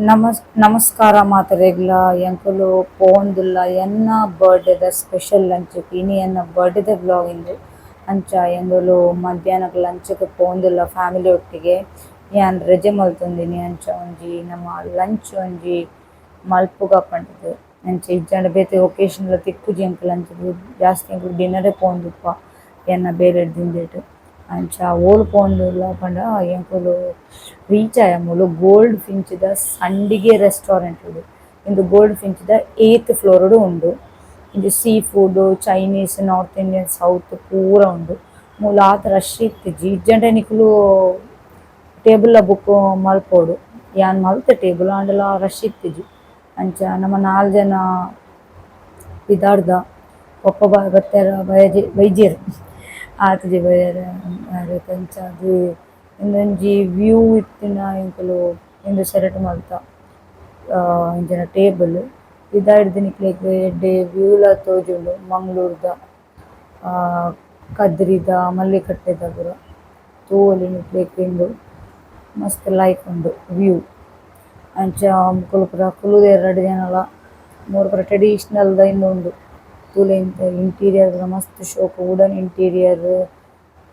ನಮಸ್ಕಾರ ಮಾತರೆಗ್ಲ ಎಂಕುಲು ಪೋಂದುಲ್ಲ ಎನ್ನ ಬರ್ಡೇದ ಸ್ಪೆಷಲ್ ಲಂಚ್ ಇನಿ ಎನ್ನ ಬರ್ಡೇದ ಬ್ಲಾಗ್ ಅಂಚ ಎಂದುಲು ಮಧ್ಯಾಹ್ನಗ್ ಲಂಚ್‌ಗ್ ಪೋಂದುಲ್ಲ ಫ್ಯಾಮಿಲಿ ಒಟ್ಟಿಗೆ ಯಾನ್ ರಜೆ ಮಲ್ತೊಂದಿನಿ ಅಂಚ ಒಂಜಿ ನಮ ಲಂಚ್ ಒಂಜಿ ಮಲ್ಪುಗ ಪಂಡ್‌ದ್ ಅಂಚ ಇಜ್ಜಂಡ ಬೇತೆ ಒಕೇಶನ್‌ಲ ತಿಕ್ಕುಜಿ ಎಂಕ್ ಲಂಚ್‌ಗ್ ಜಾಸ್ತಿ ಎಂಕುಲು ಡಿನ್ನರೇ ಪೋಂದುಪ್ಪ ಎನ್ನ ಬೇಲೆಡ್ ದಿಂದೆಟ್ ಅಂಚ ಓಲ್ ಪೋಂದುಲ್ಲ ಪಂಡ ಎಂಕುಲು ರೀಚ್ ಆಯೆಂದುಲು ಗೋಲ್ಡ್ ಫಿಂಚ್‌ದ ಸಂಡಿಗೆ ರೆಸ್ಟೋರೆಂಟ್ ಡ್ ಇಂದು ಗೋಲ್ಡ್ ಫಿಂಚ್‌ದ 8th ಫ್ಲೋರ್ ಉಂಡು. ಇಂದು sea food Chinese north Indian south ಪೂರ ಉಂಡು. ಮೂಲು ಆತ್ ರಶ್ ಇತ್ತಿಜಿ ಇಜ್ಜಂಡ ನಿಕುಲು ಟೇಬಲ್ ಲ ಬುಕ್ ಮಲ್ಪೊಡು ಯಾನ್ ಮಲ್ತೆ ಟೇಬಲ್ ಆಂಡಲ ರಶ್ ಇತ್ತಿಜಿ ಅಂಚ ನಮ 4 ಜನ ಪಿದಾರ್ದ ಒಪ್ಪ ಬತ್ತೆರ ಬೈದೆರ್ ಆತುಜಿ ಬಯ್ಯೆರೆ ಅಂಚ ಅದು ಉಂದೊಂಜಿ ವ್ಯೂ ಇತ್ತಿನ ಎಂಕುಲು ಉಂದು ಸೆರೆಟ್ ಮಲ್ತ ಇಂಚಿನ ಟೇಬಲ್ ಪಿದಾಯ್ಡ್ದ್ ನಿಕ್ಲೆಗ್ ಎಡ್ಡೆ ವ್ಯೂ ಲ ತೋಜುಂಡು ಮಂಗಳೂರುದ ಕದ್ರಿದ ಮಲ್ಲಿಕಟ್ಟೆದ ಪೂರ ತೂವೊಲಿ ನಿಕ್ಲೆಗ್ ಉಂಡು ಮಸ್ತ್ ಲಾಯ್ಕ್ ಉಂಡು ವ್ಯೂ ಅಂಚ ಮುಕ್ಕುಲು ಪೂರ ಕುಲ್ಲುದೆರ್ ರಡ್ಡ್ ಜನಲ ಮೂಲು ಪೂರ ಟ್ರೆಡಿಷನಲ್ ದ ಉಂಡು ತೂಲೆ ಇಂಟೀರಿಯರ್ ಪೂರ ಮಸ್ತ್ ಶೋಕು ವುಡನ್ ಇಂಟೀರಿಯರ್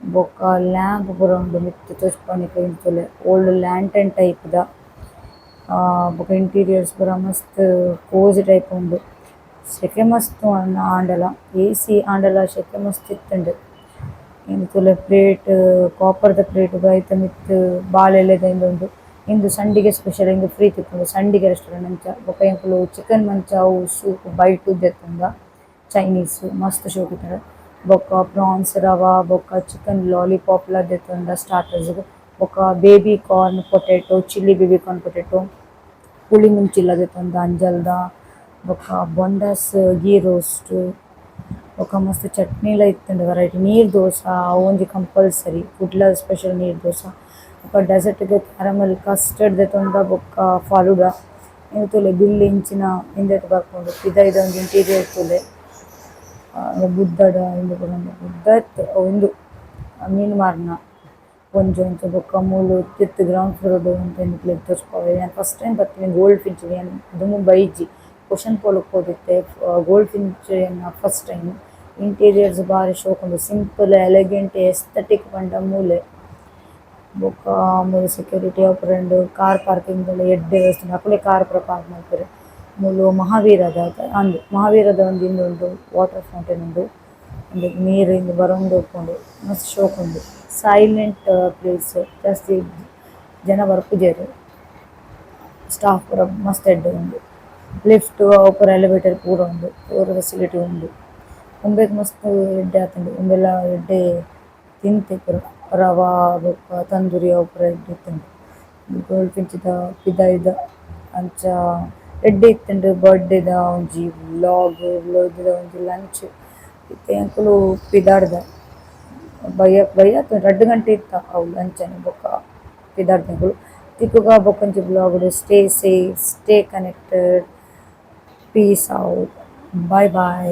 ಬೊಕ್ಕ ಲ್ಯಾಂಪ್ ಪೂರ ಉಂಡು ಮಿತ್ತ್ ತೋಜ್ಪಾನಿಕ್ಲೆಗ್ ಇಂಚುಲೆ ಓಲ್ಡ್ ಲ್ಯಾಂಟರ್ನ್ ಟೈಪ್ ದ ಬೊಕ ಇಂಟೀರಿಯರ್ಸ್ ಪೂರ ಮಸ್ತ್ ಕೋಜಿ ಟೈಪ್ ಉಂಡು ಶೆಕೆ ಮಸ್ತ್ ಆಂಡಲ AC ಆಂಡಲ ಶೆಕೆ ಮಸ್ತ್ ಇತ್ತುಂಡು ಇಂದು ತೂಲೆ ಪ್ಲೇಟ್ ಕಾಪರ್‌ದ ಪ್ಲೇಟ್ ಐತ ಮಿತ್ತ್ ಬಾಳೆಲೆದ ಉಂಡು ಇಂದು ಸಂಡಿಗೆ ಸ್ಪೆಷಲ್ ಇಂದು ಫ್ರೀ ತಿಕ್ಕುಂಡು ಸಂಡಿಗೆ ರೆಸ್ಟೋರೆಂಟ್ ಅಂಚ ಬೊಕ ಎಂಕುಲು ಚಿಕನ್ ಮಂಚಾವ್ ಸೂಪ್ ಬೈಟ್ ದೆತ್ತುಂಡ ಚೈನೀಸ್ ಮಸ್ತ್ ಶೋಕಿತ್ತುಂಡ ಬೊಕ ಪ್ರಾನ್ಸ್ ರವಾ ಬೊಕ ಚಿಕನ್ ಲಾಲಿಪಾಪ್ ಲ ದೆತ್ತುಂಡ ಸ್ಟಾರ್ಟರ್ಸ್ ಬೊಕ baby corn potato chilli baby corn potato ಪುಳಿ ಮುಂಚಿಲ ದೆತ್ತುಂಡ ಅಂಜಲ್‌ದ ಬೊಕ ಬೊಂಡಸ್ ಗೀ ರೋಸ್ಟ್ ಬೊಕ ಮಸ್ತ್ ಚಟ್ನಿಲ ಇತ್ತುಂಡು ವೆರೈಟಿ ನೀರ್ ದೋಸೆ ಅವು ಒಂಜಿ ಕಂಪಲ್ಸರಿ ಫುಡ್‌ಲ ಸ್ಪೆಷಲ್ ನೀರ್ ದೋಸೆ ಬೊಕ ಡೆಸರ್ಟ್‌ಗ್ ಕ್ಯಾರಮೆಲ್ ಕಸ್ಟರ್ಡ್ ದೆತ್ತುಂಡ ಬೊಕ ಫಲೂಡ ಇಂದು ತೂಲೆ ಬಿಲ್ ಇಂಚಿನ ಇಂದೆಟ್ ಬರ್ಪುಂಡು ಪಿದಯ್ದ ಒಂಜಿ ಇಂಟೀರಿಯರ್ ತೂಲೆ ಬುದ್ಧಡ ಇಂದು ಪೂರ ಉಂಡು ಬುದ್ಧತ್ ಉಂದು ಮೀನು ಮಾರ್ನ ಒಂಜಿ ಅಂಚ ಬೊಕ ಮೂಲು ತಿರ್ತ್ ಗ್ರೌಂಡ್ ಫ್ಲೋರ್ ಡ್ ಉಂತುದು ನಿಕ್ಲೆಗ್ ತೋಜ್ಪಾವೆರ್ ಯಾನ್ ಫಸ್ಟ್ ಟೈಮ್ ಬತ್ತಿನ ಗೋಲ್ಡ್ ಫಿಂಚ್ ಗೆ ಯಾನ್ ದುಂಬು ಬೈಜಿ ಕ್ವೆಶ್ಚನ್ ಪೊಲಕ್ ಪೋದಿತ್ತೆ ಗೋಲ್ಡ್ ಫಿಂಚ್ ಎನ್ನ ಫಸ್ಟ್ ಟೈಮ್ ಇಂಟೀರಿಯರ್ಸ್ ಬಾರಿ ಶೋಕುಂಡು ಸಿಂಪಲ್ ಎಲೆಗೆಂಟ್ ಎಸ್ಥೆಟಿಕ್ ಪಂಡ ಮೂಲೆ ಬೊಕ ಮೂಲು ಸೆಕ್ಯೂರಿಟಿ ಅವು ಪೂರ ಉಂಡು ಕಾರ್ ಪಾರ್ಕಿಂಗ್ ಲ ಎಡ್ಡೆ ವ್ಯವಸ್ಥೆ ಉಂಡು ಅಕುಲೆ ಕಾರ್ ಪೂರ ಪಾರ್ಕ್ ಮಲ್ಪೆರ್ ಮೂಲು ಮಹಾವೀರದ ಒಂಜಿ ಇಂದು ಉಂಡು ವಾಟರ್ ಫೌಂಟೇನ್ ಉಂಡು ಉಂದು ನೀರ್ ಇಂದು ಬರೊಂದು ಉಪ್ಪುಂಡು ಮಸ್ತ್ ಶೋಕುಂಡು ಸೈಲೆಂಟ್ ಪ್ಲೇಸ್ ಜಾಸ್ತಿ ಜನ ಬರ್ಪುಜೆರ್ ಸ್ಟಾಫ್ ಪೂರ ಮಸ್ತ್ ಎಡ್ಡೆ ಉಂಡು ಲಿಫ್ಟ್ ಅವು ಪೂರ ಎಲಿವೇಟರ್ ಪೂರ ಉಂಡು ಪೂರ ಫೆಸಿಲಿಟಿ ಉಂಡು ಉಂಬೆಗ್ ಮಸ್ತ್ ಎಡ್ಡೆ ಆತುಂಡು ಉಂಬೆಲ ಎಡ್ಡೆ ತಿಂತೆ ಪೂರ ರವಾ ಬೊಕ ತಂದೂರಿ ಅವು ಪೂರ ಎಡ್ಡೆ ಇತ್ತುಂಡು ಗೋಲ್ಡ್ ಫಿಂಚ್ ದ ಪಿದಯ್ದ ಅಂಚ ಎಡ್ಡೆ ಇತ್ತುಂಡು ಬರ್ಡೇದ ಒಂಜಿ ವ್ಲಾಗ್ ಒಂಜಿ ಲಂಚ್ ಇತ್ತೆ ಎಂಕುಲು ಪಿದಾರ್ದ ಬಯ್ಯತ್ತುಂಡು 2 ಗಂಟೆ ಇತ್ತ ಅವು ಲಂಚ್ ನ್ ಬೊಕ ಪಿದಾರ್ದ್ ಎಂಕುಲು ತಿಕ್ಕುಗ ಬೊಕೊಂಜಿ ಬ್ಲಾಗ್ ಡ್ stay safe stay connected piece out bye bye.